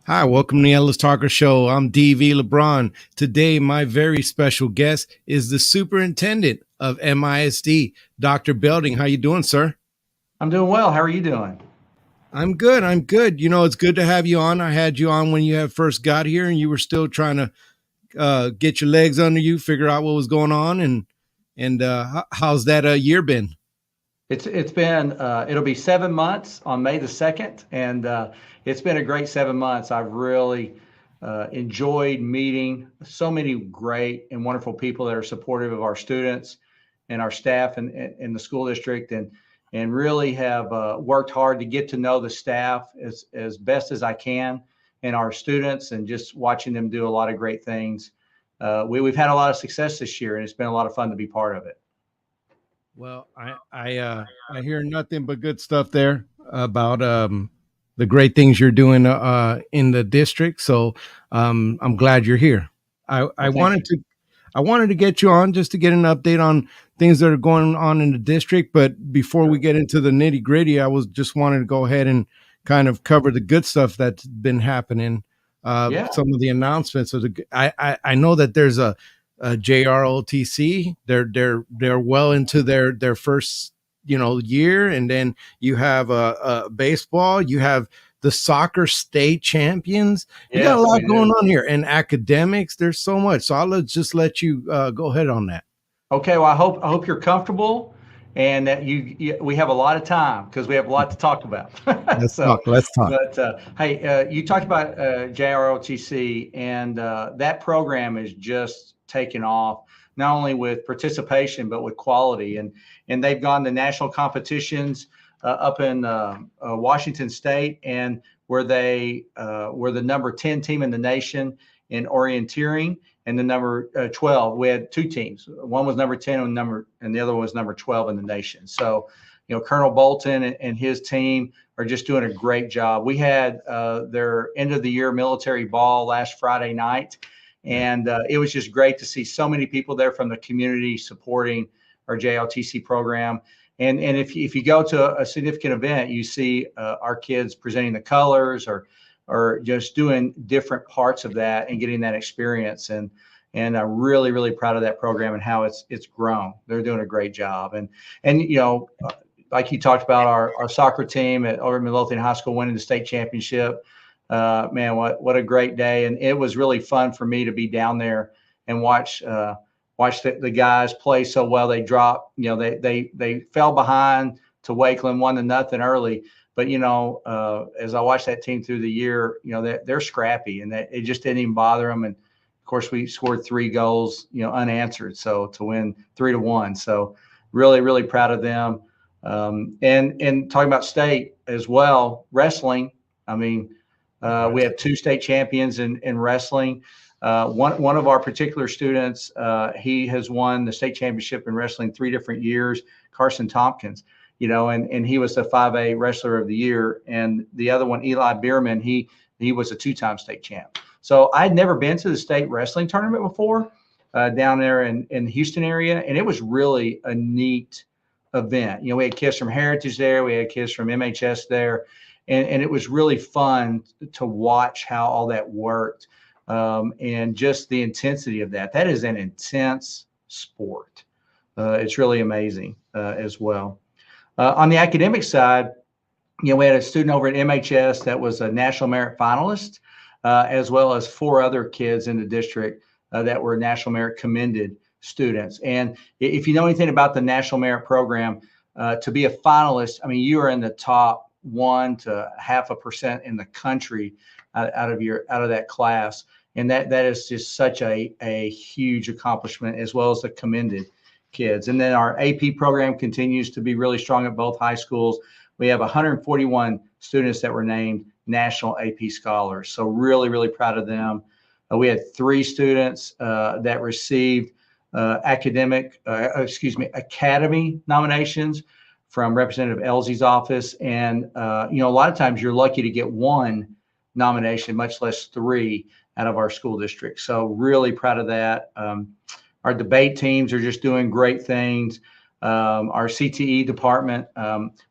Hi, welcome to the Ellis Talker Show. I'm DV LeBron. Today, my very special guest is the superintendent of MISD, Dr. Belding. How you doing, sir? I'm doing well. How are you doing? I'm good. I'm good. You know, it's good to have you on. I had you on when you had first got here, and you were still trying to get your legs under you, figure out what was going on, and how's that year been? It's been it'll be 7 months on May the 2nd, and it's been a great 7 months. I've really enjoyed meeting so many great and wonderful people that are supportive of our students and our staff in the school district, and really have worked hard to get to know the staff as best as I can and our students, and just watching them do a lot of great things. We've had a lot of success this year, and it's been a lot of fun to be part of it. Well, I hear nothing but good stuff there about the great things you're doing in the district. So I'm glad you're here. I Well, thank wanted you. to I wanted to get you on just to get an update on things that are going on in the district. But before we Sure. get into the nitty gritty, I was just wanted to go ahead and kind of cover the good stuff that's been happening. Yeah. Some of the announcements of I know that there's a JROTC. They're well into their first year, and then you have baseball. You have the soccer state champions. You got a Yes, lot we going do. on here, and academics. There's so much. So just let you go ahead on that. Okay, well, I hope you're comfortable and that we have a lot of time because we have a lot to talk about. Let's talk. So, Let's talk. but hey, you talked about JROTC, and that program is just taken off, not only with participation but with quality, and they've gone to national competitions up in Washington State, and where they were the number 10 team in the nation in orienteering, and the number 12. We had two teams. One was number 10 and the other one was number 12 in the nation. So, Colonel Bolton and his team are just doing a great job. We had their end of the year military ball last Friday night, Yeah. and it was just great to see so many people there from the community supporting our JLTC program. And if you go to a significant event, you see our kids presenting the colors, or just doing different parts of that and getting that experience. And I'm really, really proud of that program and how it's grown. They're doing a great job. And like you talked about, our soccer team over at Midlothian High School winning the state championship. Man, what a great day! And it was really fun for me to be down there and watch the guys play so well. They dropped, they fell behind to Wakeland 1-0 early, but as I watched that team through the year, they're scrappy, and that it just didn't even bother them. And of course, we scored 3 goals, unanswered, so to win 3-1. So really, really proud of them. And talking about state as well, wrestling. I mean, we have two state champions in wrestling. One of our particular students, he has won the state championship in wrestling 3 different years. Carson Tompkins, and he was the 5A wrestler of the year. And the other one, Eli Bierman, he was a 2-time state champ. So I'd never been to the state wrestling tournament before, down there in the Houston area, and it was really a neat event. We had kids from Heritage there, we had kids from MHS there, and it was really fun to watch how all that worked, and just the intensity of that. That is an intense sport. It's really amazing as well. On the academic side, we had a student over at MHS that was a National Merit finalist, as well as 4 other kids in the district that were National Merit commended students. And if you know anything about the National Merit program, to be a finalist, I mean, you are in the top 1 to 0.5% in the country out of that class, and that is just such a huge accomplishment, as well as the commended kids. And then our AP program continues to be really strong at both high schools. We have 141 students that were named National AP Scholars. So really, really proud of them. We had 3 students that received Academy nominations from Representative Elzey's office. And, a lot of times you're lucky to get 1 nomination, much less 3 out of our school district. So really proud of that. Our debate teams are just doing great things. Our CTE department,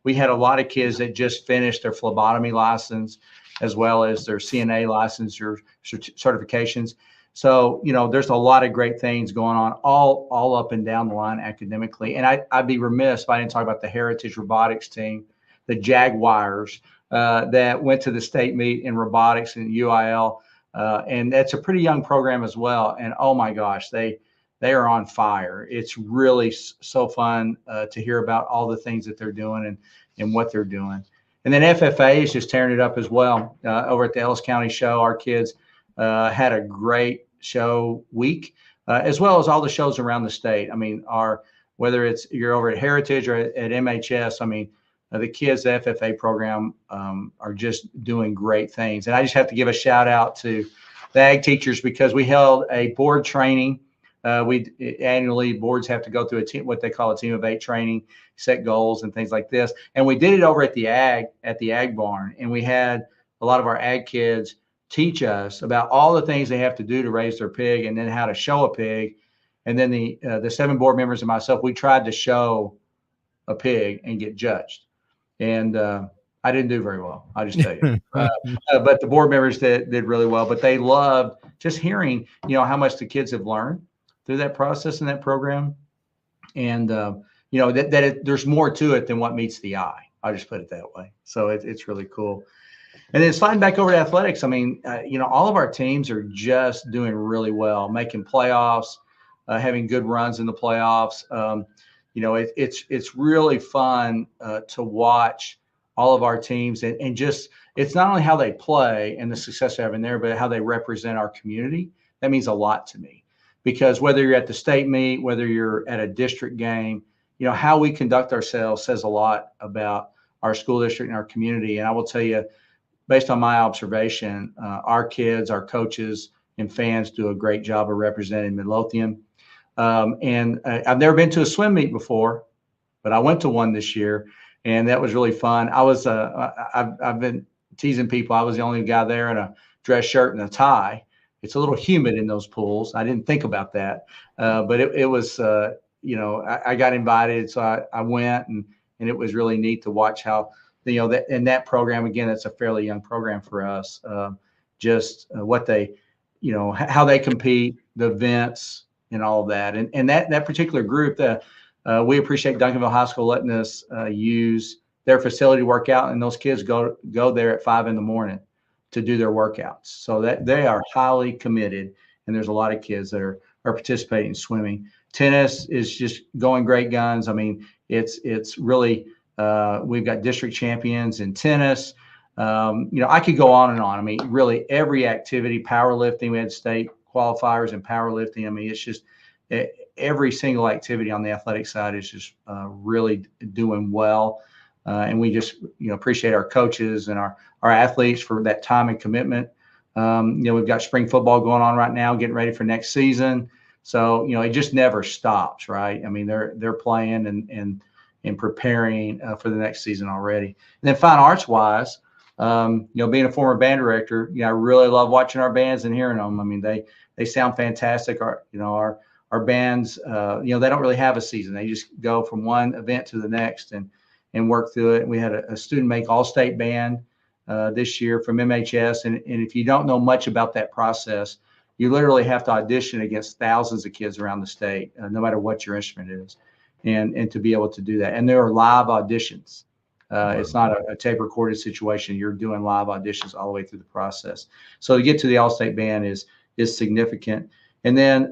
we had a lot of kids that just finished their phlebotomy license, as well as their CNA licensure certifications. So, there's a lot of great things going on all up and down the line academically. And I'd be remiss if I didn't talk about the Heritage Robotics team, the Jaguars, that went to the state meet in robotics and UIL. And that's a pretty young program as well. And oh my gosh, they are on fire. It's really so fun to hear about all the things that they're doing and what they're doing. And then FFA is just tearing it up as well. Over at the Ellis County show, our kids had a great show week, as well as all the shows around the state. I mean, whether you're over at Heritage or at MHS, I mean, the kids, the FFA program, are just doing great things. And I just have to give a shout out to the ag teachers, because we held a board training. Annually, boards have to go through what they call a team of 8 training, set goals and things like this. And we did it over at the ag barn. And we had a lot of our ag kids teach us about all the things they have to do to raise their pig, and then how to show a pig. And then the 7 board members and myself, we tried to show a pig and get judged. And I didn't do very well, I'll just tell you. But the board members did really well. But they loved just hearing, how much the kids have learned through that process in that program. And, there's more to it than what meets the eye. I'll just put it that way. So it's really cool. And then sliding back over to athletics, I mean, all of our teams are just doing really well, making playoffs, having good runs in the playoffs. It's really fun to watch all of our teams, and just, it's not only how they play and the success they're having there, but how they represent our community. That means a lot to me, because whether you're at the state meet, whether you're at a district game, how we conduct ourselves says a lot about our school district and our community. And I will tell you, based on my observation, our kids, our coaches, and fans do a great job of representing Midlothian. And I've never been to a swim meet before, but I went to one this year, and that was really fun. I've been teasing people. I was the only guy there in a dress shirt and a tie. It's a little humid in those pools. I didn't think about that, but it was, I got invited, so I went, and it was really neat to watch how, that program, again, it's a fairly young program for us. What they, how they compete, the events, and all of that. And that particular group, we appreciate Duncanville High School letting us use their facility to work out, and those kids go there at 5 a.m. to do their workouts. So that they are highly committed, and there's a lot of kids that are participating in swimming. Tennis is just going great guns. I mean, it's really, we've got district champions in tennis. I could go on and on. I mean, really every activity, powerlifting, we had state qualifiers in powerlifting. I mean, it's just every single activity on the athletic side is just really doing well. And we just, appreciate our coaches and our athletes for that time and commitment. We've got spring football going on right now, getting ready for next season. So, it just never stops, right? I mean, they're playing and preparing for the next season already. And then fine arts wise, being a former band director, I really love watching our bands and hearing them. I mean, they sound fantastic. Our bands, they don't really have a season. They just go from one event to the next and work through it. We had a student make all-state band this year from MHS. And if you don't know much about that process, you literally have to audition against thousands of kids around the state, no matter what your instrument is, and to be able to do that. And there are live auditions. It's not a tape recorded situation. You're doing live auditions all the way through the process. So to get to the all-state band is significant. And then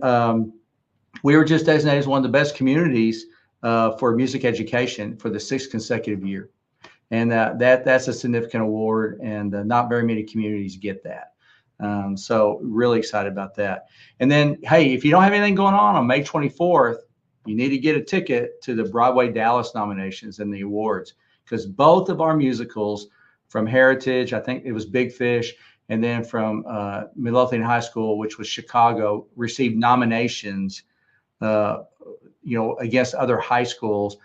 we were just designated as one of the best communities for music education for the 6th consecutive year. And that's a significant award, and not very many communities get that. So really excited about that. And then, hey, if you don't have anything going on May 24th, you need to get a ticket to the Broadway Dallas nominations and the awards, because both of our musicals from Heritage, I think it was Big Fish, and then from Midlothian High School, which was Chicago, received nominations, against other high schools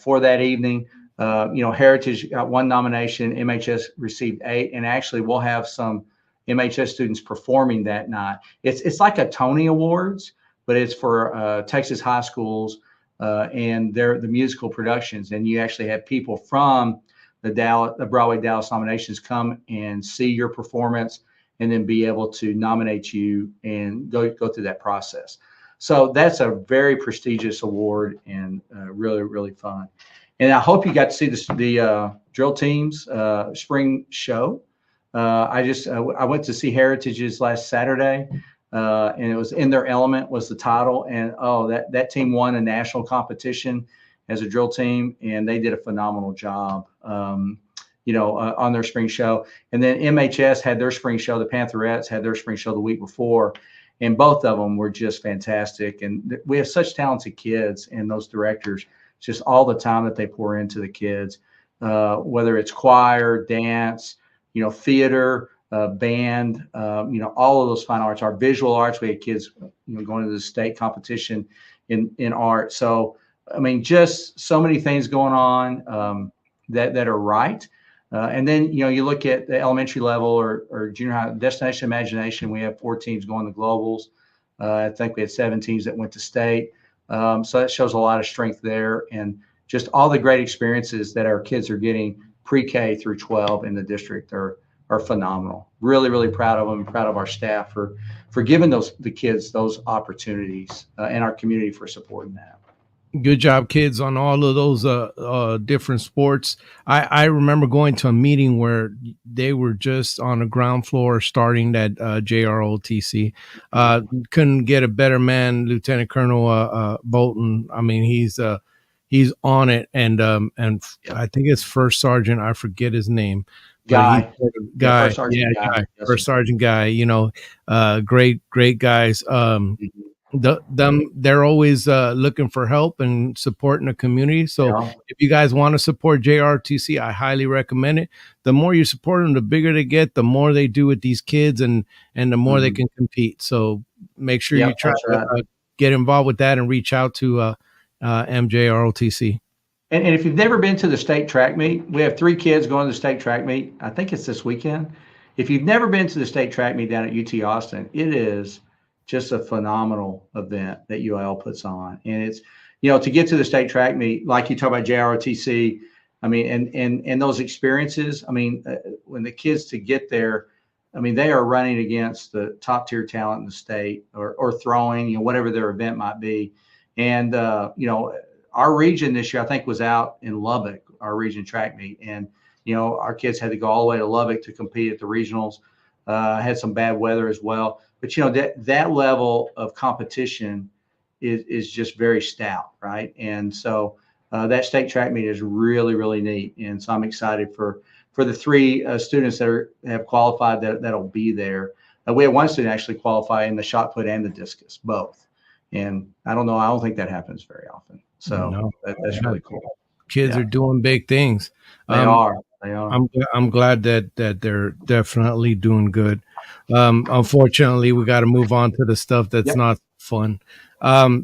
for that evening. Heritage got 1 nomination, MHS received 8, and actually we'll have some MHS students performing that night. It's like a Tony Awards, but it's for Texas high schools and the musical productions. And you actually have people from the Broadway Dallas nominations, come and see your performance, and then be able to nominate you and go through that process. So that's a very prestigious award, and really, really fun. And I hope you got to see the drill team's spring show. I went to see Heritage's last Saturday, and it was In Their Element was the title. And that team won a national competition as a drill team, and they did a phenomenal job. On their spring show. And then MHS had their spring show. The Pantherettes had their spring show the week before, and both of them were just fantastic. And we have such talented kids, and those directors, just all the time that they pour into the kids, whether it's choir, dance, theater, band, all of those fine arts, our visual arts. We had kids, going to the state competition in art. So, I mean, just so many things going on that are right. And then, you look at the elementary level or junior high, Destination Imagination. We have 4 teams going to globals. I think we had 7 teams that went to state. So that shows a lot of strength there, and just all the great experiences that our kids are getting pre-K through 12 in the district are phenomenal. Really, really proud of them. Proud of our staff for giving the kids those opportunities, and our community for supporting that. Good job, kids, on all of those different sports. I remember going to a meeting where they were just on the ground floor starting that JROTC. Couldn't get a better man, Lieutenant Colonel Bolton. I mean, he's on it, and I think it's First Sergeant. I forget his name. Guy. Guy. First Sergeant Guy. Yes, First Sergeant Guy. Great guys. They're always looking for help and supporting the community. So if you guys want to support JRTC, I highly recommend it. The more you support them, the bigger they get, the more they do with these kids, and the more they can compete. So make sure you try to get involved with that and reach out to MJROTC. And if you've never been to the state track meet, we have 3 kids going to the state track meet. I think it's this weekend. If you've never been to the state track meet down at UT Austin, it is just a phenomenal event that UIL puts on. And it's, to get to the state track meet, like you talk about JROTC, I mean, and those experiences, I mean, when the kids to get there, I mean, they are running against the top tier talent in the state, or throwing, whatever their event might be. And, our region this year, I think, was out in Lubbock, our region track meet. And, our kids had to go all the way to Lubbock to compete at the regionals. Had some bad weather as well. But, that level of competition is just very stout, right? And so that state track meet is really, really neat. And so I'm excited for the 3 students that have qualified that'll be there. We had 1 student actually qualify in the shot put and the discus, both. And I don't think that happens very often. So that's really cool. Kids are doing big things. They are. I'm glad that they're definitely doing good. Unfortunately, we got to move on to the stuff that's not fun. There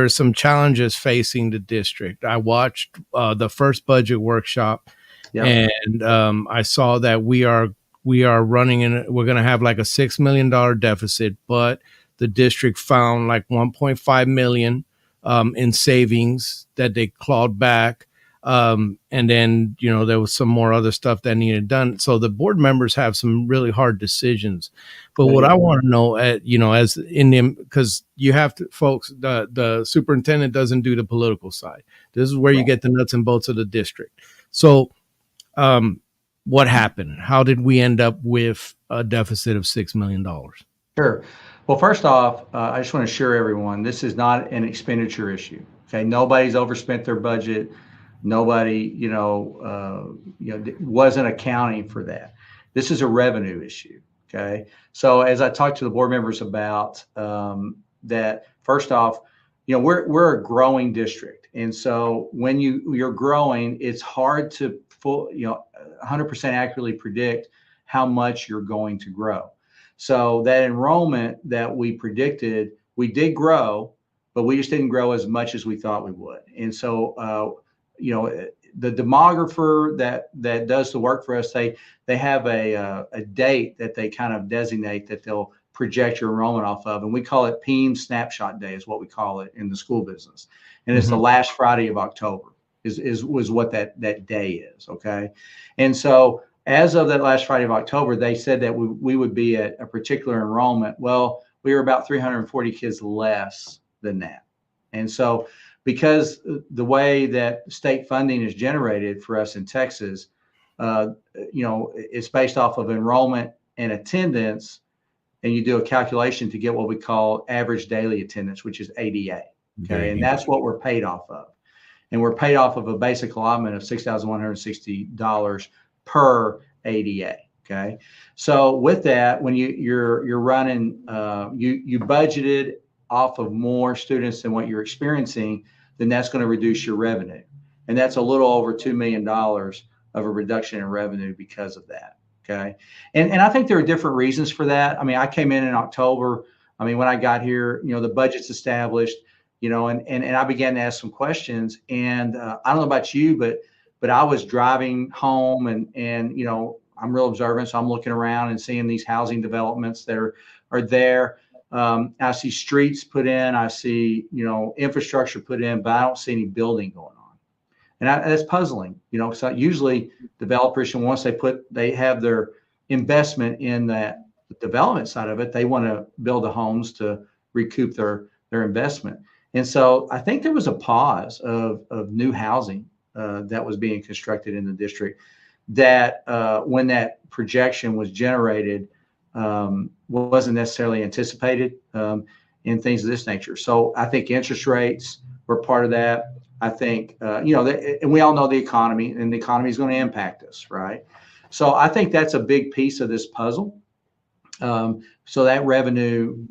are some challenges facing the district. I watched the first budget workshop, and I saw that we are running we're going to have like a $6 million deficit, but the district found like 1.5 million in savings that they clawed back. And then, there was some more other stuff that needed done. So the board members have some really hard decisions. But what I want to know, as in them, because you have to, folks, the superintendent doesn't do the political side. This is where you get the nuts and bolts of the district. So what happened? How did we end up with a deficit of $6 million? Sure. Well, first off, I just want to assure everyone, this is not an expenditure issue. Okay. Nobody's overspent their budget. Nobody, wasn't accounting for that. This is a revenue issue. Okay. So as I talked to the board members about that, first off, we're a growing district. And so when you're growing, it's hard to 100% accurately predict how much you're going to grow. So that enrollment that we predicted, we did grow, but we just didn't grow as much as we thought we would. And so, the demographer that does the work for us, they have a date that they kind of designate that they'll project your enrollment off of. And we call it PEEM Snapshot Day is what we call it in the school business. And it's the last Friday of October. was what that day is. Okay. And so as of that last Friday of October, they said that we would be at a particular enrollment. Well, we were about 340 kids less than that. And so because the way that state funding is generated for us in Texas, it's based off of enrollment and attendance, and you do a calculation to get what we call average daily attendance, which is ADA. Okay. And that's what we're paid off of. And we're paid off of a basic allotment of $6,160 per ADA. Okay. So with that, when you're running, you budgeted off of more students than what you're experiencing, then that's going to reduce your revenue. And that's a little over $2 million of a reduction in revenue because of that. Okay. And I think there are different reasons for that. I mean, I came in October. I mean, when I got here, the budget's established, and I began to ask some questions. And I don't know about you, but I was driving home and I'm real observant. So I'm looking around and seeing these housing developments that are there. I see streets put in, I see, infrastructure put in, but I don't see any building going on. And that's puzzling, so usually developers, once they have their investment in that development side of it, they want to build the homes to recoup their investment. And so I think there was a pause of new housing that was being constructed in the district that when that projection was generated, wasn't necessarily anticipated in things of this nature. So I think interest rates were part of that. I think, and we all know the economy, and the economy is going to impact us, right? So I think that's a big piece of this puzzle. So that revenue,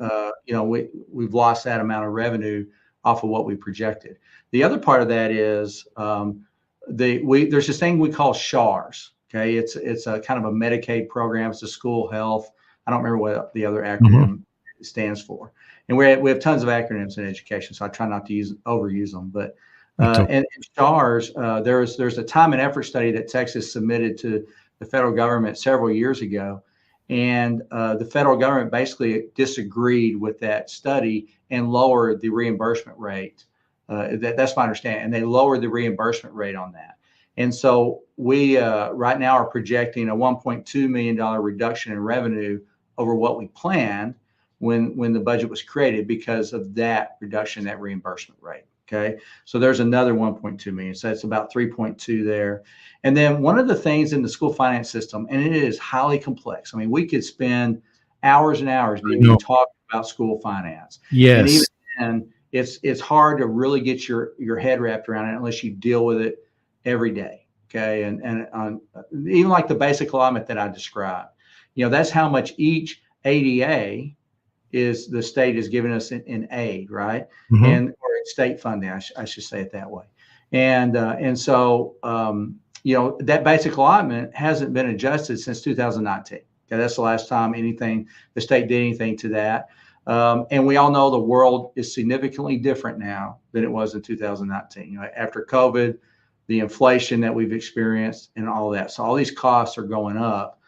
we've lost that amount of revenue off of what we projected. The other part of that is there's this thing we call SHARS. Okay, it's a kind of a Medicaid program. It's a school health. I don't remember what the other acronym stands for. And we have tons of acronyms in education, so I try not to overuse them. But and SHARS, there's a time and effort study that Texas submitted to the federal government several years ago. And the federal government basically disagreed with that study and lowered the reimbursement rate. That's my understanding. And they lowered the reimbursement rate on that. And so we right now are projecting a $1.2 million reduction in revenue over what we planned when the budget was created because of that reduction in that reimbursement rate. Okay. So there's another 1.2 million. So that's about 3.2 there. And then one of the things in the school finance system, and it is highly complex. I mean, we could spend hours and hours talking about school finance. Yes. And even then, it's hard to really get your head wrapped around it unless you deal with it every day. Okay. And even like the basic allotment that I described, that's how much each ADA is the state is giving us in aid, right? And or state funding, I should say it that way. And so that basic allotment hasn't been adjusted since 2019. Okay, that's the last time the state did anything to that. And we all know the world is significantly different now than it was in 2019. After COVID, the inflation that we've experienced and all that. So all these costs are going up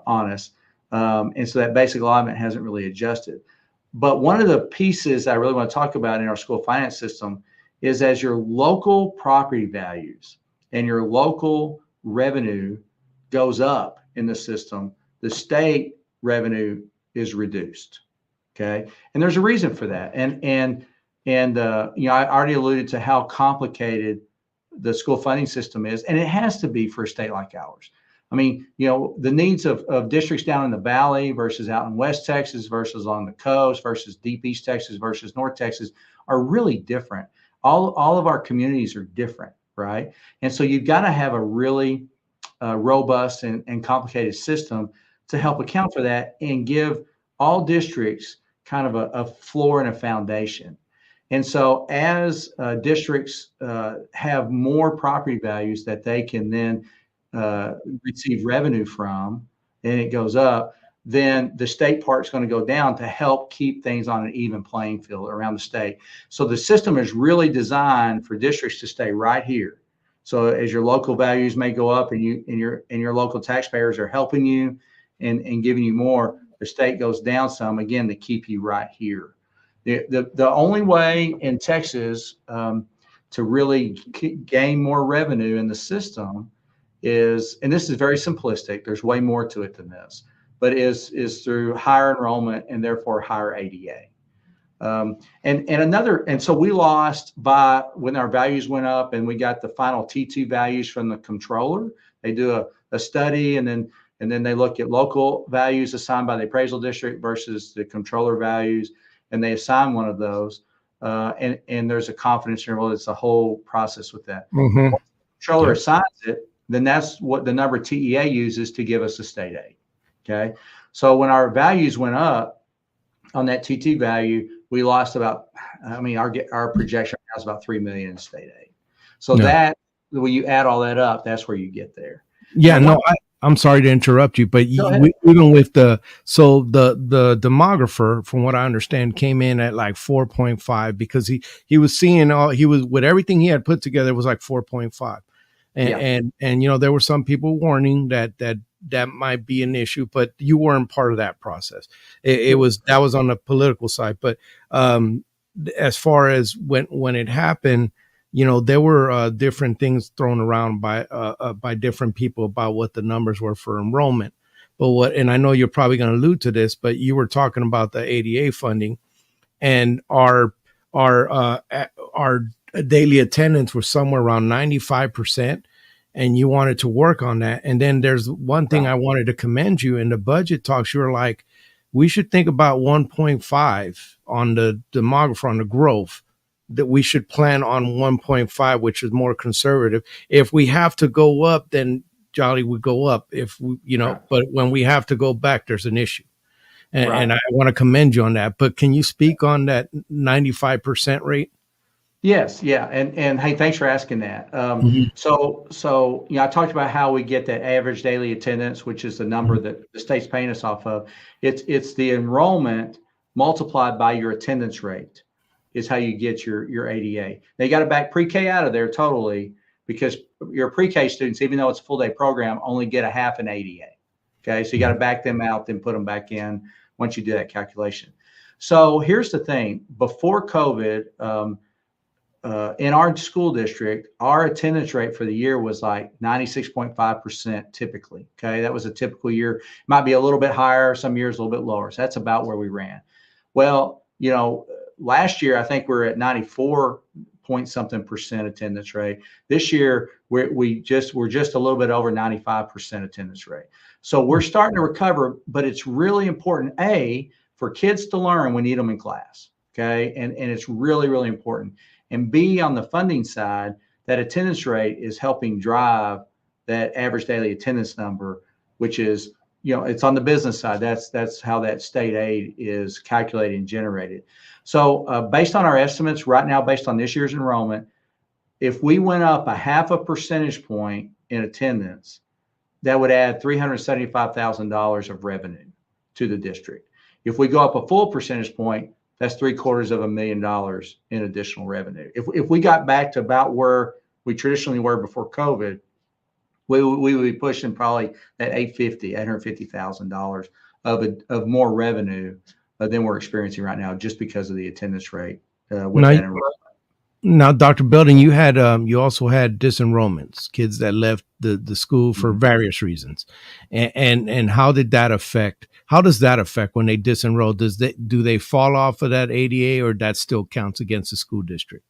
on us. And so that basic allotment hasn't really adjusted. But one of the pieces I really want to talk about in our school finance system is as your local property values and your local revenue goes up in the system, the state revenue is reduced. Okay. And there's a reason for that. And I already alluded to how complicated the school funding system is, and it has to be for a state like ours. I mean, the needs of districts down in the valley versus out in West Texas versus on the coast versus deep East Texas versus North Texas are really different. All of our communities are different, right? And so you've got to have a really robust and complicated system to help account for that and give all districts kind of a floor and a foundation. And so as districts have more property values that they can then receive revenue from, and it goes up, then the state part's going to go down to help keep things on an even playing field around the state. So the system is really designed for districts to stay right here. So as your local values may go up and your local taxpayers are helping you and giving you more, the state goes down some, again, to keep you right here. The only way in Texas to to really gain more revenue in the system is, and this is very simplistic, there's way more to it than this, but is through higher enrollment and therefore higher ADA. And so we lost by when our values went up and we got the final T2 values from the controller. They do a study and then they look at local values assigned by the appraisal district versus the controller values, and they assign one of those. And there's a confidence interval. It's a whole process with that. Mm-hmm. Once the controller assigns it, then that's what the number TEA uses to give us a state aid. Okay. So when our values went up on that T2 value, we lost about, our projection now is about 3 million in state aid. So that, when you add all that up, that's where you get there. Yeah, now, I'm sorry to interrupt you, but even with the demographer, from what I understand, came in at like 4.5 because he was seeing with everything he had put together, it was like 4.5. And there were some people warning that might be an issue, but you weren't part of that process. That was on the political side. But as far as when it happened, there were different things thrown around by different people about what the numbers were for enrollment. But and I know you're probably going to allude to this, but you were talking about the ADA funding, and our daily attendance was somewhere around 95%. And you wanted to work on that. And then there's one thing I wanted to commend you in the budget talks. You were like, we should think about 1.5 on the demographer, on the growth, that we should plan on 1.5, which is more conservative. If we have to go up, then jolly would go up. If we, but when we have to go back, there's an issue. And I want to commend you on that. But can you speak on that 95% rate? Yes. Yeah. And hey, thanks for asking that. So, I talked about how we get that average daily attendance, which is the number that the state's paying us off of. It's the enrollment multiplied by your attendance rate is how you get your ADA. They got to back pre-K out of there totally, because your pre-K students, even though it's a full day program, only get a half an ADA. Okay. So you got to back them out, then put them back in once you do that calculation. So here's the thing. Before COVID, in our school district, our attendance rate for the year was like 96.5% typically. Okay. That was a typical year. Might be a little bit higher, some years a little bit lower. So that's about where we ran. Well, last year, I think we're at 94 point something percent attendance rate. This year, we're just a little bit over 95% attendance rate. So we're starting to recover, but it's really important, A, for kids to learn, we need them in class. Okay. And it's really, really important. And B, on the funding side, that attendance rate is helping drive that average daily attendance number, which is, it's on the business side. That's how that state aid is calculated and generated. So based on our estimates right now, based on this year's enrollment, if we went up a half a percentage point in attendance, that would add $375,000 of revenue to the district. If we go up a full percentage point, that's $750,000 in additional revenue. If we got back to about where we traditionally were before COVID, we would be pushing probably that $850,000 of more revenue than we're experiencing right now, just because of the attendance rate. Now, Dr. Belding, you also had disenrollments, kids that left the school for various reasons, and how did that affect? How does that affect when they disenroll? Do they fall off of that ADA, or that still counts against the school district?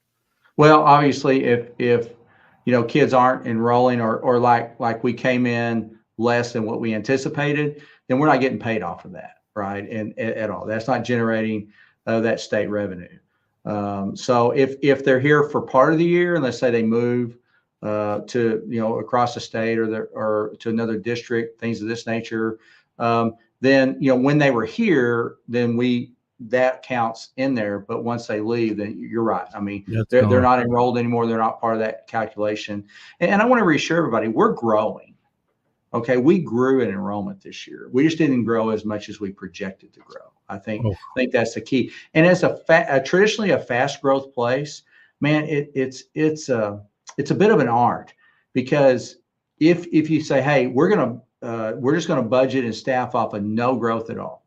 Well, obviously, if kids aren't enrolling or like we came in less than what we anticipated, then we're not getting paid off of that, right? And at all, that's not generating that state revenue. So if they're here for part of the year, and let's say they move to across the state or to another district, things of this nature, then when they were here, then that counts in there. But once they leave, then you're right. I mean, they're not enrolled anymore. They're not part of that calculation. And I want to reassure everybody, we're growing. Okay, we grew in enrollment this year. We just didn't grow as much as we projected to grow. I think that's the key. And as traditionally a fast growth place, man, it's a bit of an art, because if you say, hey, we're just gonna budget and staff off of no growth at all.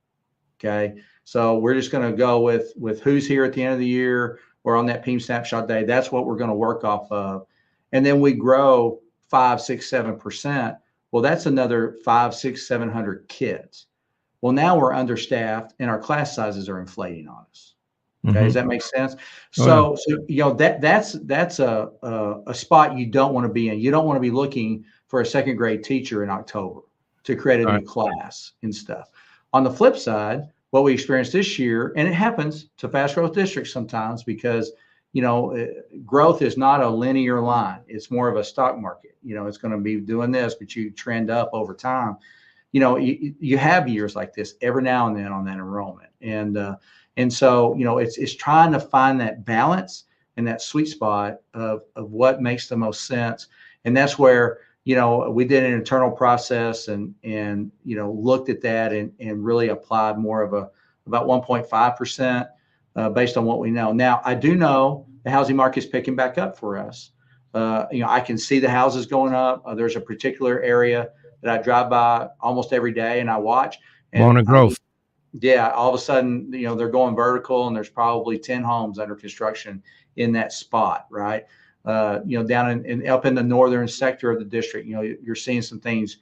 Okay, so we're just gonna go with who's here at the end of the year, or on that Peam Snapshot Day, that's what we're going to work off of. And then we grow 5, 6, 7%. Well, that's another 5, 6, 700 kids. Well, now we're understaffed and our class sizes are inflating on us. Okay, does that make sense? Oh, yeah. So you know that's a spot you don't want to be in. You don't want to be looking for a second grade teacher in October to create a All new right. class and stuff. On the flip side, what we experienced this year, and it happens to fast growth districts sometimes because growth is not a linear line. It's more of a stock market. It's going to be doing this, but you trend up over time. You have years like this every now and then on that enrollment, and so it's trying to find that balance and that sweet spot of what makes the most sense, and that's where we did an internal process and looked at that and really applied more of about 1.5% based on what we know. Now I do know the housing market is picking back up for us. I can see the houses going up. There's a particular area that I drive by almost every day and I watch. And Growth. yeah, all of a sudden, they're going vertical and there's probably 10 homes under construction in that spot, right? Down up in the northern sector of the district, you're seeing some things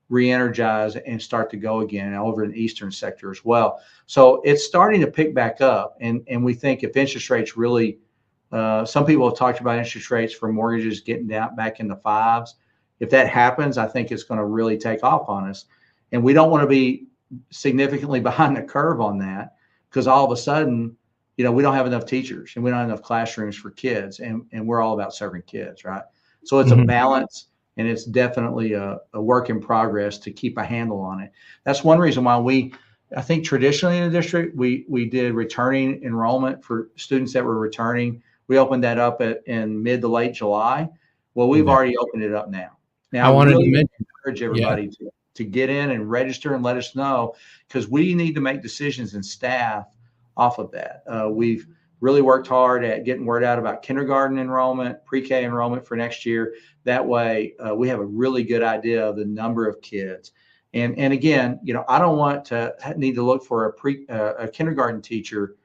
re-energize and start to go again, and over in the eastern sector as well. So it's starting to pick back up. And we think if interest rates really, some people have talked about interest rates for mortgages getting down back in the fives. If that happens, I think it's going to really take off on us. And we don't want to be significantly behind the curve on that because all of a sudden, we don't have enough teachers and we don't have enough classrooms for kids. And we're all about serving kids, right? So it's a balance, and it's definitely a work in progress to keep a handle on it. That's one reason why I think traditionally in the district, we did returning enrollment for students that were returning. We opened that up in mid to late July. Well, we've already opened it up now. Now, I wanted to encourage everybody to get in and register and let us know, because we need to make decisions and staff off of that. We've really worked hard at getting word out about kindergarten enrollment, pre-K enrollment for next year. That way, we have a really good idea of the number of kids. And again, I don't want to need to look for a kindergarten teacher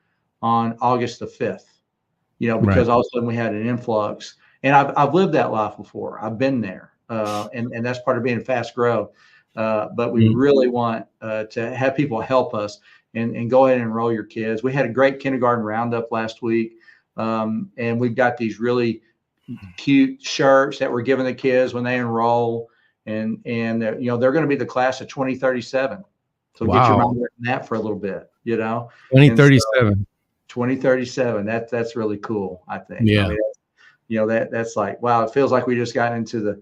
on August the 5th, because all of a sudden we had an influx. And I've lived that life before. I've been there. And that's part of being fast growth. But we really want to have people help us and go ahead and enroll your kids. We had a great kindergarten roundup last week. And we've got these really cute shirts that we're giving the kids when they enroll. And they're going to be the class of 2037. So get your mind on that for a little bit, 2037. 2037. That's really cool, I think. Yeah. I mean, that's like, wow, it feels like we just got into the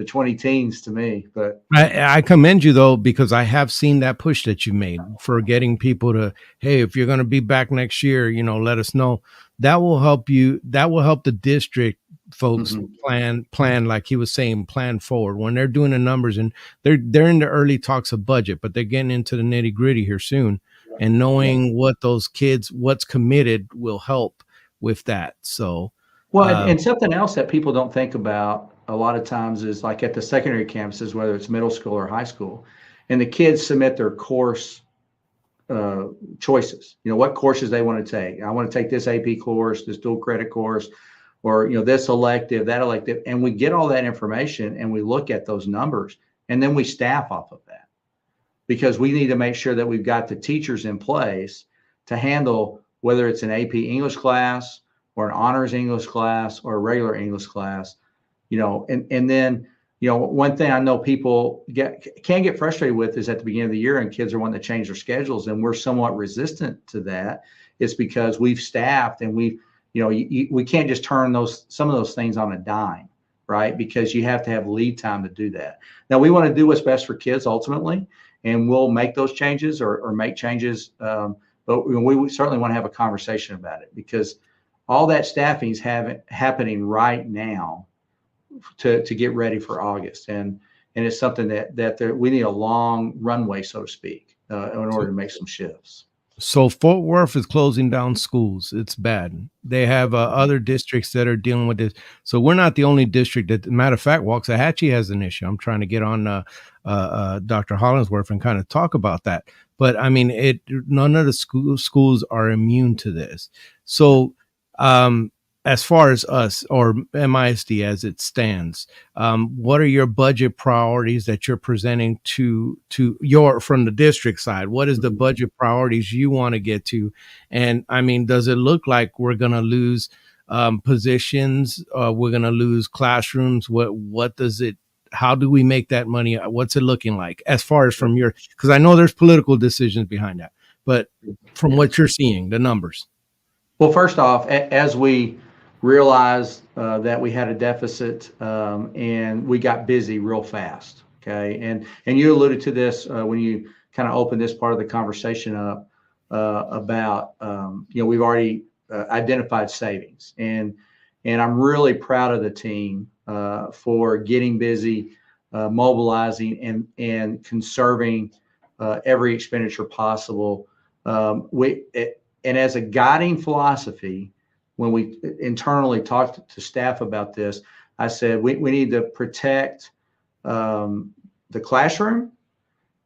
20 teens to me. But I commend you though, because I have seen that push that you made for getting people to, hey, if you're going to be back next year, let us know. That will help you. That will help the district folks plan, like he was saying, plan forward when they're doing the numbers, and they're in the early talks of budget, but they're getting into the nitty gritty here soon, and knowing what those kids, what's committed, will help with that. So, well, and something else that people don't think about a lot of times is like at the secondary campuses, whether it's middle school or high school, and the kids submit their course choices, what courses they want to take. I want to take this AP course, this dual credit course, or, this elective, that elective. And we get all that information and we look at those numbers, and then we staff off of that, because we need to make sure that we've got the teachers in place to handle whether it's an AP English class or an honors English class or a regular English class, and then, one thing I know people can get frustrated with is at the beginning of the year and kids are wanting to change their schedules, and we're somewhat resistant to that. It's because we've staffed and we can't just turn some of those things on a dime, right? Because you have to have lead time to do that. Now, we want to do what's best for kids ultimately, and we'll make those changes or make changes. But we certainly want to have a conversation about it, because all that staffing is happening right now to get ready for August. And it's something that we need a long runway, so to speak, in order to make some shifts. So Fort Worth is closing down schools. It's bad. They have other districts that are dealing with this. So we're not the only district. That, matter of fact, Waxahachie has an issue. I'm trying to get on Dr. Hollingsworth and kind of talk about that. But I mean, none of the schools are immune to this. So As far as us or MISD as it stands, what are your budget priorities that you're presenting to your from the district side? What is the budget priorities you want to get to? And I mean, does it look like we're going to lose positions? We're going to lose classrooms? What does it? How do we make that money? What's it looking like as far as from your? Because I know there's political decisions behind that, but from what you're seeing, the numbers. Well, first off, as we realized that we had a deficit and we got busy real fast, okay, and you alluded to this when you kind of opened this part of the conversation up about we've already identified savings, and I'm really proud of the team for getting busy, mobilizing, and conserving every expenditure possible. And as a guiding philosophy, when we internally talked to staff about this, I said we need to protect the classroom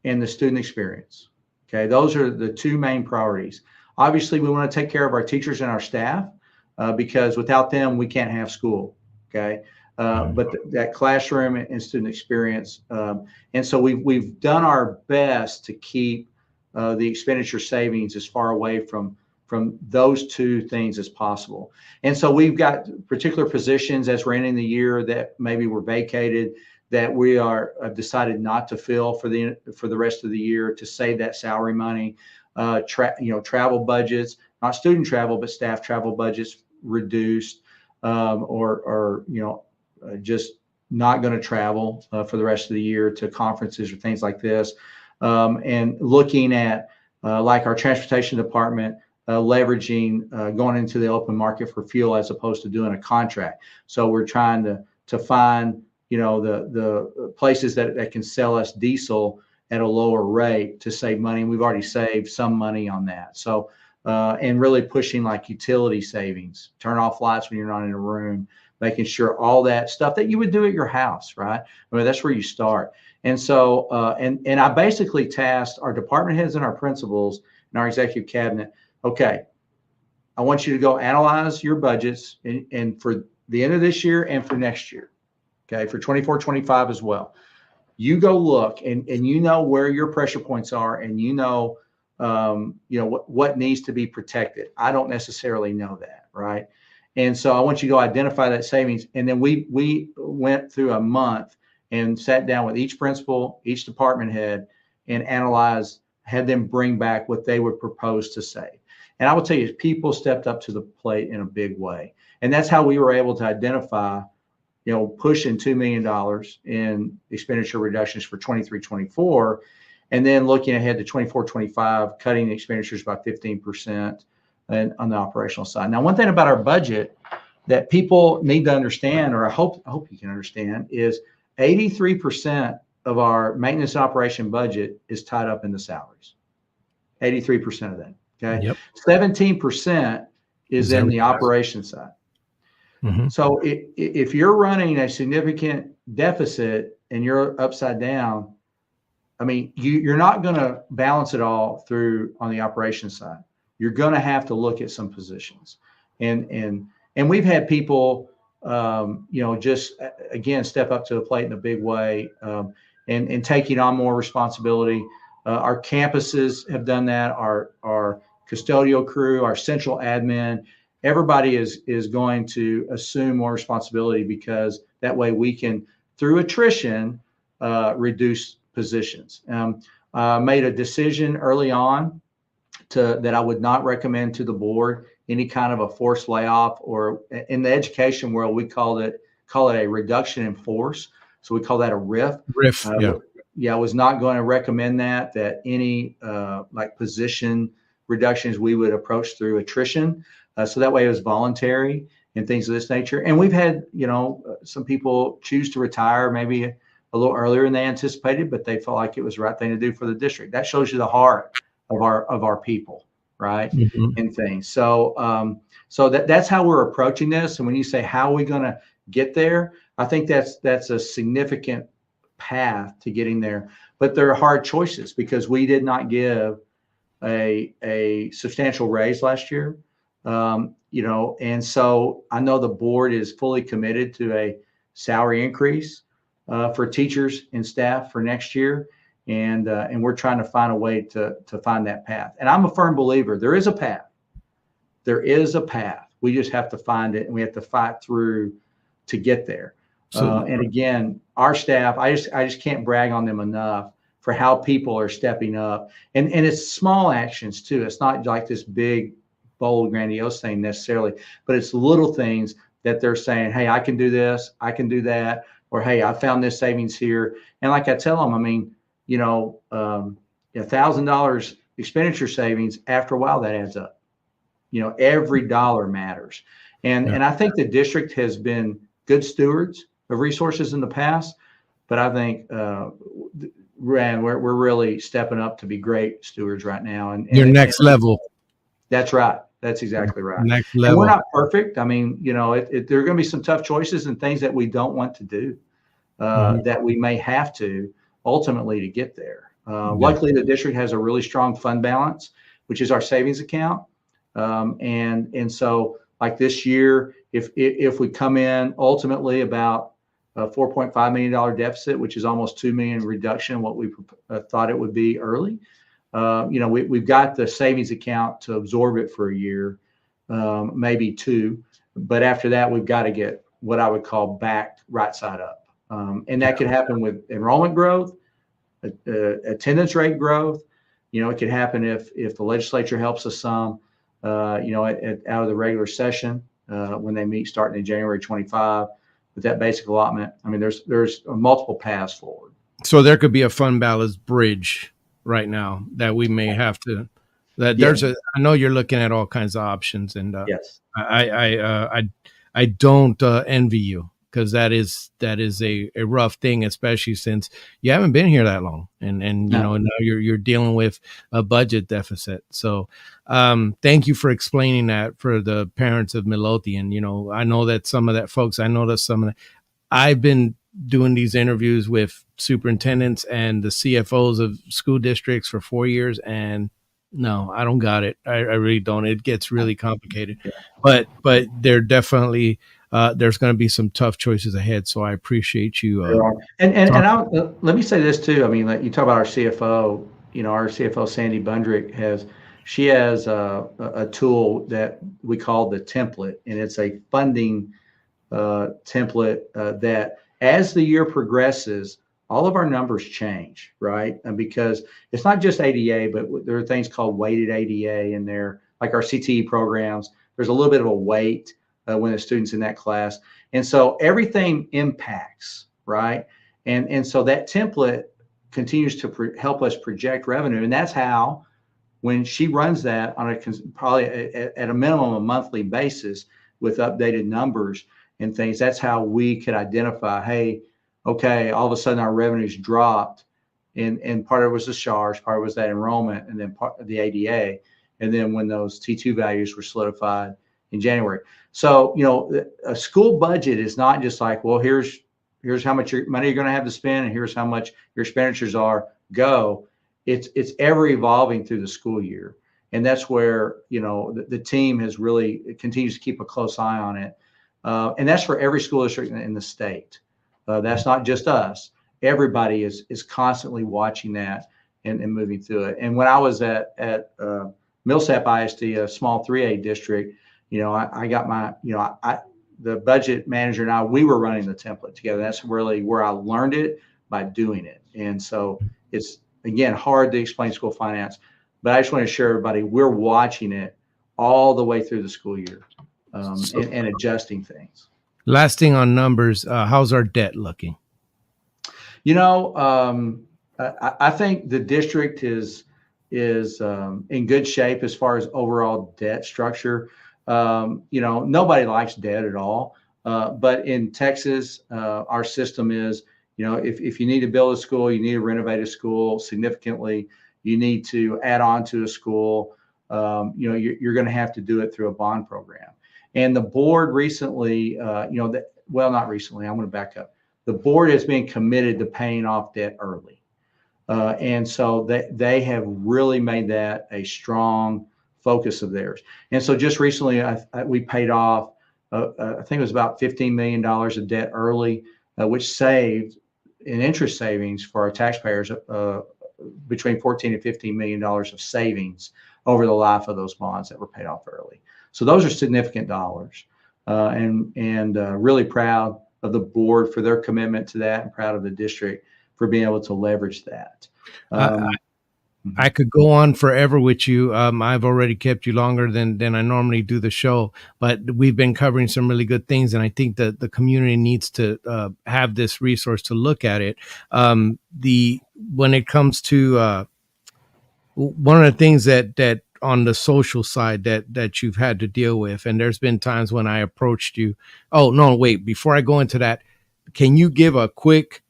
and the student experience. Okay, those are the two main priorities. Obviously, we want to take care of our teachers and our staff because without them, we can't have school. Okay, but that classroom and student experience, and so we've done our best to keep the expenditure savings as far away from those two things as possible. And so we've got particular positions as we're ending the year that maybe were vacated that we are decided not to fill for the rest of the year to save that salary money. Travel budgets, not student travel, but staff travel budgets reduced, or just not going to travel for the rest of the year to conferences or things like this. And looking at like our transportation department, leveraging going into the open market for fuel as opposed to doing a contract. So we're trying to find the places that can sell us diesel at a lower rate to save money. And we've already saved some money on that. So and really pushing like utility savings, turn off lights when you're not in a room, making sure all that stuff that you would do at your house, right? I mean, that's where you start. And so and I basically tasked our department heads and our principals and our executive cabinet. Okay, I want you to go analyze your budgets and for the end of this year and for next year, okay, for 24, 25 as well. You go look and you know where your pressure points are and what needs to be protected. I don't necessarily know that, right? And so I want you to go identify that savings. And then we went through a month and sat down with each principal, each department head, and analyzed, had them bring back what they would propose to save. And I will tell you, people stepped up to the plate in a big way. And that's how we were able to identify, pushing $2 million in expenditure reductions for 23, 24, and then looking ahead to 24, 25, cutting the expenditures by 15% and on the operational side. Now, one thing about our budget that people need to understand, or I hope you can understand, is 83% of our maintenance and operation budget is tied up in the salaries. 83% of that. Okay. Yep. 17% is in the operation side. Mm-hmm. So if you're running a significant deficit and you're upside down, I mean, you're not going to balance it all through on the operation side. You're going to have to look at some positions, and we've had people, just again step up to the plate in a big way, and taking on more responsibility. Our campuses have done that. Our custodial crew, our central admin, everybody is going to assume more responsibility because that way we can, through attrition, reduce positions. Made a decision early on that I would not recommend to the board any kind of a forced layoff, or in the education world, we call it a reduction in force. So we call that a RIF. I was not going to recommend that any like position reductions we would approach through attrition. So that way it was voluntary and things of this nature. And we've had, some people choose to retire maybe a little earlier than they anticipated, but they felt like it was the right thing to do for the district. That shows you the heart of our people, right? Mm-hmm. And things. So that's how we're approaching this. And when you say how are we going to get there, I think that's a significant path to getting there. But there are hard choices because we did not give a substantial raise last year. And so I know the board is fully committed to a salary increase for teachers and staff for next year. And we're trying to find a way to find that path. And I'm a firm believer there is a path. There is a path. We just have to find it, and we have to fight through to get there. And again, our staff, I just can't brag on them enough for how people are stepping up. And it's small actions too. It's not like this big, bold, grandiose thing necessarily, but it's little things that they're saying, hey, I can do this, I can do that, or hey, I found this savings here. And like I tell them, I mean, $1,000 expenditure savings, after a while that adds up. Every dollar matters. And I think the district has been good stewards of resources in the past, but I think we're really stepping up to be great stewards right now. And your next level. That's right. That's exactly right. Next level. And we're not perfect. I mean, there are going to be some tough choices and things that we don't want to do, that we may have to ultimately to get there. Luckily, the district has a really strong fund balance, which is our savings account. And so like this year, if we come in ultimately about a $4.5 million deficit, which is almost $2 million reduction in what we thought it would be early, we've got the savings account to absorb it for a year, maybe two. But after that, we've got to get what I would call back right side up. And that could happen with enrollment growth, attendance rate growth. It could happen if the legislature helps us some, out of the regular session when they meet starting in January 25 with that basic allotment. I mean, there's multiple paths forward. So there could be a fund balance bridge right now that we may have to. I know you're looking at all kinds of options, and yes, I don't envy you, because that is a rough thing, especially since you haven't been here that long, and now you're dealing with a budget deficit. So thank you for explaining that for the parents of Midlothian. I know that some of that folks, I've been doing these interviews with superintendents and the CFOs of school districts for 4 years, and no, I don't got it. I really don't. It gets really complicated, but they're definitely there's going to be some tough choices ahead. So I appreciate you. Let me say this too. I mean, like you talk about our CFO. Our CFO Sandy Bundrick has a tool that we call the template, and it's a funding template that, as the year progresses, all of our numbers change, right? And because it's not just ADA, but there are things called weighted ADA in there, like our CTE programs. There's a little bit of a weight when the student's in that class. And so everything impacts, right? And so that template continues to help us project revenue. And that's how, when she runs that on probably at a minimum a monthly basis with updated numbers and things, that's how we could identify, hey, okay, all of a sudden our revenues dropped, and part of it was the SHARS, part of it was that enrollment, and then part of the ADA, and then when those T2 values were solidified in January. So, a school budget is not just like, well, here's how much money you're going to have to spend, and here's how much your expenditures are, go. It's ever evolving through the school year. And that's where, the team continues to keep a close eye on it. And that's for every school district in the state. That's not just us. Everybody is constantly watching that and moving through it. And when I was at Millsap ISD, a small 3A district, I got my, the budget manager and we were running the template together. That's really where I learned it, by doing it. And so it's, again, hard to explain school finance, but I just want to share everybody, we're watching it all the way through the school year and adjusting things. Last thing on numbers, how's our debt looking? I think the district is in good shape as far as overall debt structure. Nobody likes debt at all. But in Texas, our system is, if you need to build a school, you need to renovate a school significantly, you need to add on to a school, you're going to have to do it through a bond program. And the board recently, not recently, I'm going to back up. The board has been committed to paying off debt early. And so they have really made that a strong focus of theirs. And so just recently, we paid off, I think it was about $15 million of debt early, which saved in interest savings for our taxpayers between $14 and $15 million of savings over the life of those bonds that were paid off early. So those are significant dollars, and really proud of the board for their commitment to that, and proud of the district for being able to leverage that. I could go on forever with you. I've already kept you longer than I normally do the show, but we've been covering some really good things, and I think that the community needs to have this resource to look at it. When it comes to one of the things that on the social side that you've had to deal with, and there's been times when I approached you. Oh no, wait! Before I go into that, can you give a quick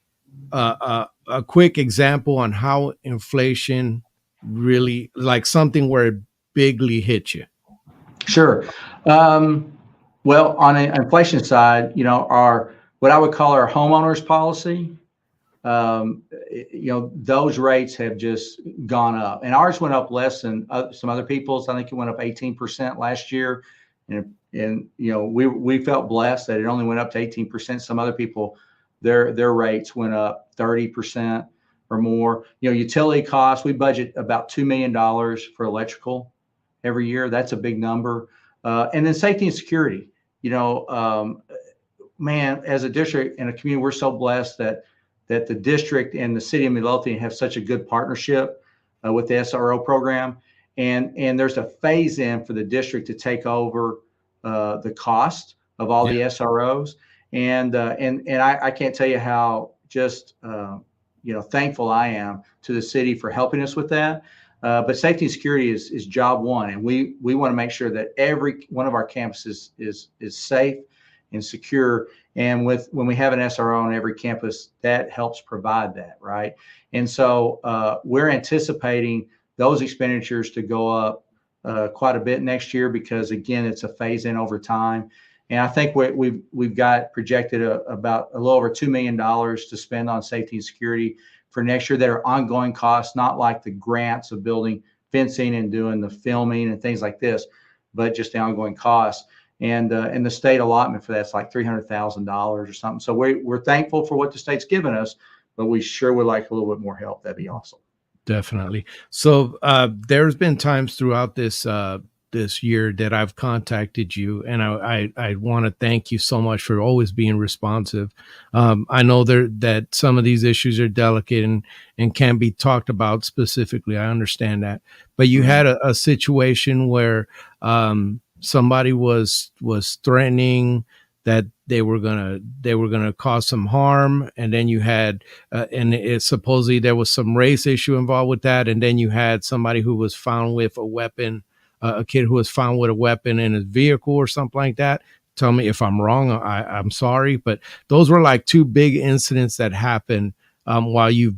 example on how inflation really, like something where it bigly hit you? Sure. Well, on the inflation side, our what I would call our homeowners policy, those rates have just gone up, and ours went up less than some other people's. I think it went up 18% last year, and we felt blessed that it only went up to 18%. Some other people, their rates went up 30% or more. Utility costs, we budget about $2 million for electrical every year. That's a big number. And then safety and security. Man, as a district and a community, we're so blessed that the district and the city of Midlothian have such a good partnership with the SRO program. And there's a phase in for the district to take over the cost of all the SROs. And I can't tell you how just thankful I am to the city for helping us with that. But safety and security is job one, and we want to make sure that every one of our campuses is safe and secure. And when we have an SRO on every campus, that helps provide that, right? And so we're anticipating those expenditures to go up quite a bit next year, because again, it's a phase in over time. And I think we've got projected about a little over $2 million to spend on safety and security for next year that are ongoing costs, not like the grants of building fencing and doing the filming and things like this, but just the ongoing costs. And the state allotment for that's like $300,000 or something. So we're thankful for what the state's given us, but we sure would like a little bit more help. That'd be awesome. Definitely. So there's been times throughout this year that I've contacted you, and I want to thank you so much for always being responsive. I know that some of these issues are delicate and can't be talked about specifically. I understand that, but you had a situation where somebody was threatening that they were gonna cause some harm, and then you had and it supposedly there was some race issue involved with that, and then you had somebody who was found with a weapon. A kid who was found with a weapon in his vehicle or something like that. Tell me if I'm wrong. I'm sorry, but those were like two big incidents that happened while you've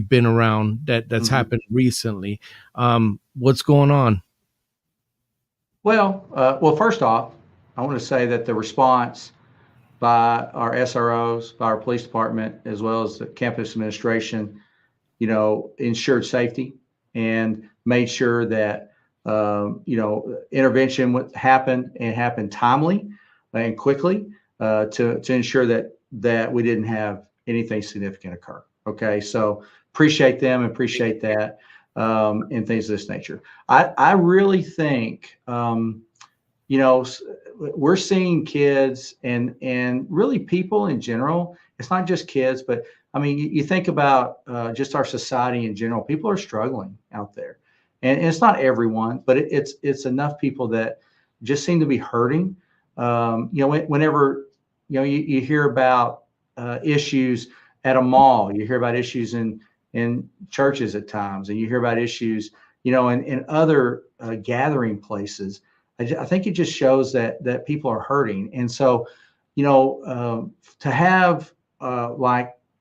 been around. That's happened recently. What's going on? Well, first off, I want to say that the response by our SROs, by our police department, as well as the campus administration, ensured safety and made sure that intervention happened timely and quickly to ensure that we didn't have anything significant occur. Okay, so appreciate them and appreciate that and things of this nature. I really think we're seeing kids and really people in general. It's not just kids, but I mean, you think about just our society in general. People are struggling out there. And it's not everyone, but it's enough people that just seem to be hurting. Whenever you hear about issues at a mall, you hear about issues in churches at times, and you hear about issues in other gathering places. I think it just shows that people are hurting. And so to have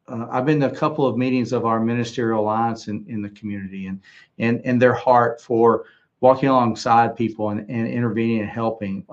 I've been to a couple of meetings of our ministerial alliance in the community, and their heart for walking alongside people and intervening and helping.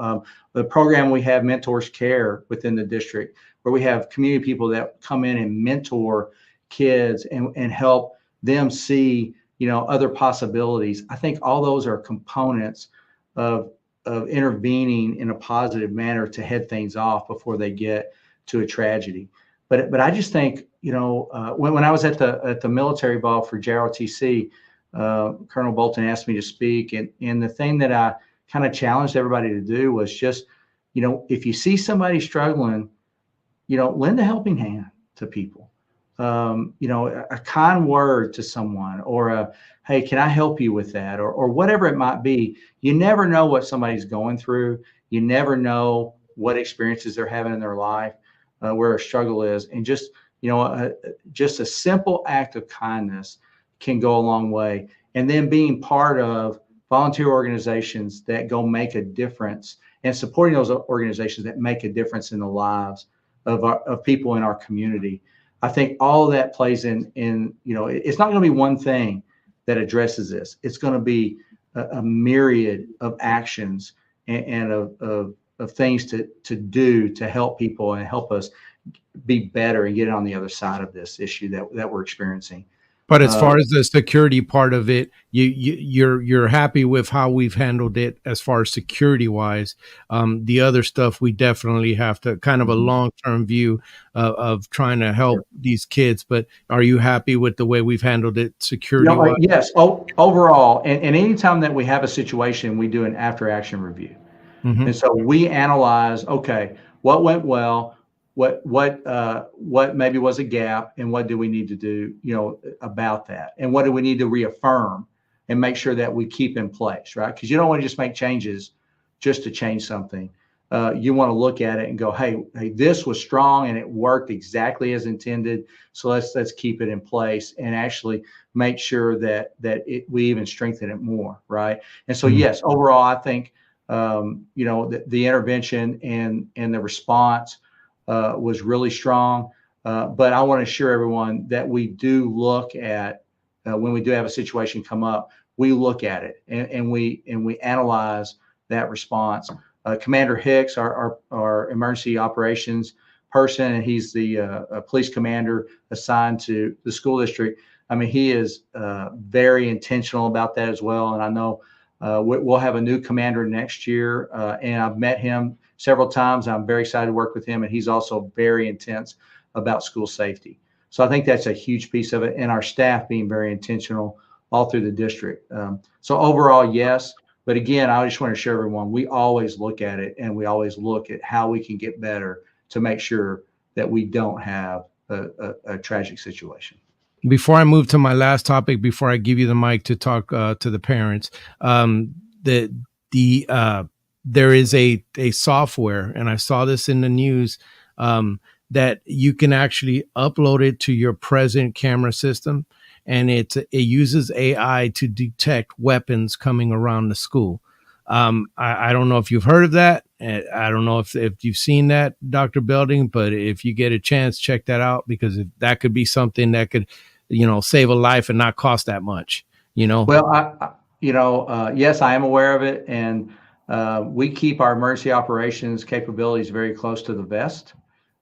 The program we have, Mentors Care, within the district, where we have community people that come in and mentor kids and help them see other possibilities. I think all those are components of intervening in a positive manner to head things off before they get to a tragedy. But I just think, when I was at the military ball for JROTC, Colonel Bolton asked me to speak, and the thing that I kind of challenged everybody to do was just, if you see somebody struggling, lend a helping hand to people. A kind word to someone, or hey, can I help you with that? Or whatever it might be. You never know what somebody's going through. You never know what experiences they're having in their life, where a struggle is. And just, just a simple act of kindness can go a long way. And then being part of volunteer organizations that go make a difference, and supporting those organizations that make a difference in the lives of people in our community. I think all of that plays in, it's not going to be one thing that addresses this. It's going to be a myriad of actions and of things to do to help people and help us be better and get on the other side of this issue that we're experiencing. But as far as the security part of it, you're happy with how we've handled it as far as security wise. The other stuff, we definitely have to kind of a long-term view of trying to help these kids. But are you happy with the way we've handled it security wise? Yes. Overall, and anytime that we have a situation, we do an after action review. Mm-hmm. And so we analyze, okay, what went well, what maybe was a gap, and what do we need to do, about that, and what do we need to reaffirm and make sure that we keep in place, right? Because you don't want to just make changes just to change something. You want to look at it and go, hey, this was strong and it worked exactly as intended. So let's keep it in place and actually make sure that we even strengthen it more, right? And so yes, overall, I think the intervention and the response was really strong. But I want to assure everyone that we do look at, when we do have a situation come up, we look at it and we analyze that response. Commander Hicks, our emergency operations person, and he's the police commander assigned to the school district. I mean, he is very intentional about that as well. And I know we'll have a new commander next year, and I've met him several times. I'm very excited to work with him, and he's also very intense about school safety. So I think that's a huge piece of it, and our staff being very intentional all through the district. So overall, yes. But again, I just want to assure everyone, we always look at it, and we always look at how we can get better to make sure that we don't have a tragic situation. Before I move to my last topic, before I give you the mic to talk to the parents, there is a software, and I saw this in the news, that you can actually upload it to your present camera system, and it uses AI to detect weapons coming around the school. I don't know if you've heard of that. I don't know if you've seen that, Dr. Belding, but if you get a chance, check that out, because that could be something that could, save a life and not cost that much, Well, yes, I am aware of it. And we keep our emergency operations capabilities very close to the vest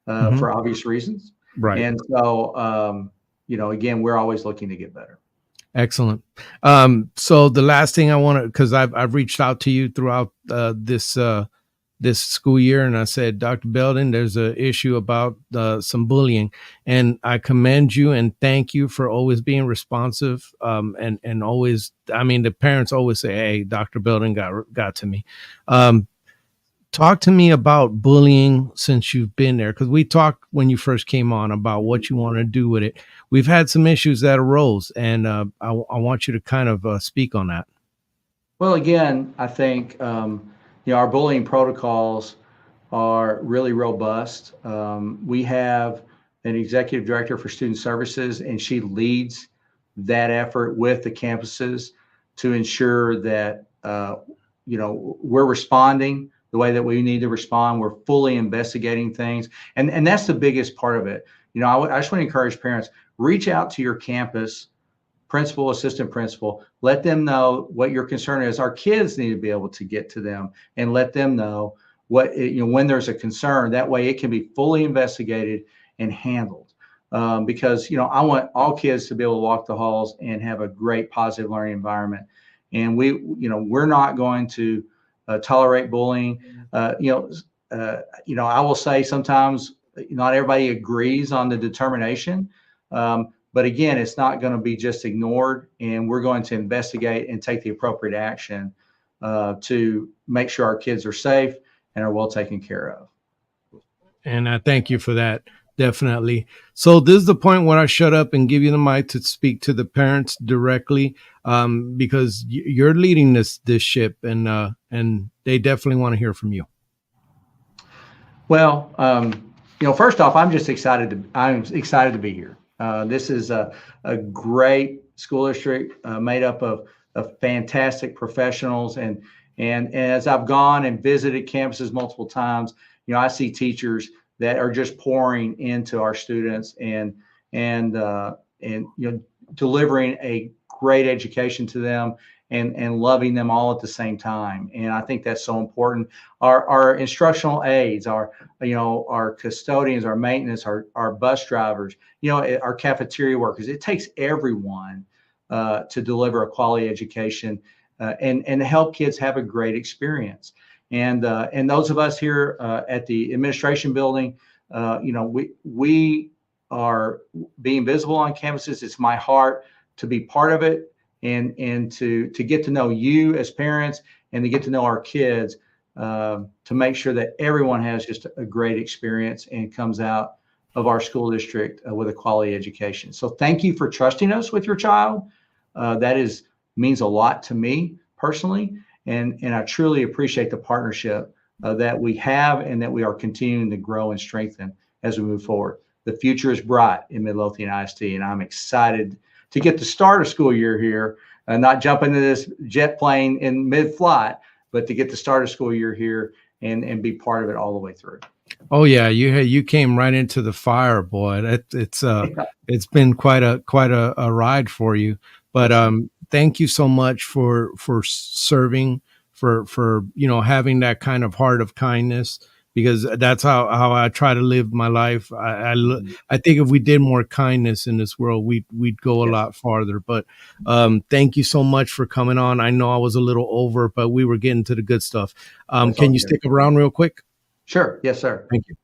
for obvious reasons. Right. And so, again, we're always looking to get better. Excellent. So the last thing I want to, because I've reached out to you throughout this school year, and I said, Dr. Beldin, there's an issue about some bullying, and I commend you and thank you for always being responsive. And always, I mean, the parents always say, hey, Dr. Beldin got to me. Talk to me about bullying since you've been there, because we talked when you first came on about what you want to do with it. We've had some issues that arose, and I want you to kind of speak on that. Well, again, I think our bullying protocols are really robust. We have an executive director for student services, and she leads that effort with the campuses to ensure that we're responding the way that we need to respond. We're fully investigating things. And that's the biggest part of it. I just want to encourage parents, reach out to your campus principal, assistant principal, let them know what your concern is. Our kids need to be able to get to them and let them know when there's a concern. That way it can be fully investigated and handled. because I want all kids to be able to walk the halls and have a great positive learning environment. And we're not going to tolerate bullying. I will say sometimes not everybody agrees on the determination. But again, it's not going to be just ignored, and we're going to investigate and take the appropriate action to make sure our kids are safe and are well taken care of. And I thank you for that. Definitely. So this is the point where I shut up and give you the mic to speak to the parents directly, because you're leading this ship, and they definitely want to hear from you. Well, first off, I'm excited to be here. This is a great school district made up of fantastic professionals, and as I've gone and visited campuses multiple times, I see teachers that are just pouring into our students and delivering a great education to them and loving them all at the same time. And I think that's so important. Our instructional aides, our custodians, our maintenance, our bus drivers, our cafeteria workers. It takes everyone to deliver a quality education and help kids have a great experience. And those of us here at the administration building, we are being visible on campuses. It's my heart to be part of it and to get to know you as parents and to get to know our kids, to make sure that everyone has just a great experience and comes out of our school district with a quality education. So thank you for trusting us with your child. That means a lot to me personally. And I truly appreciate the partnership that we have and that we are continuing to grow and strengthen as we move forward. The future is bright in Midlothian ISD, and I'm excited to get the start of school year here, not jump into this jet plane in mid-flight, but to get the start of school year here and be part of it all the way through. Oh yeah, you came right into the fire, boy. It's been quite a ride for you. But thank you so much for serving, for having that kind of heart of kindness, because that's how I try to live my life. I think if we did more kindness in this world, we'd go a lot farther. But thank you so much for coming on. I know I was a little over, but we were getting to the good stuff. Can you stick around real quick? Sure. Yes, sir. Thank you.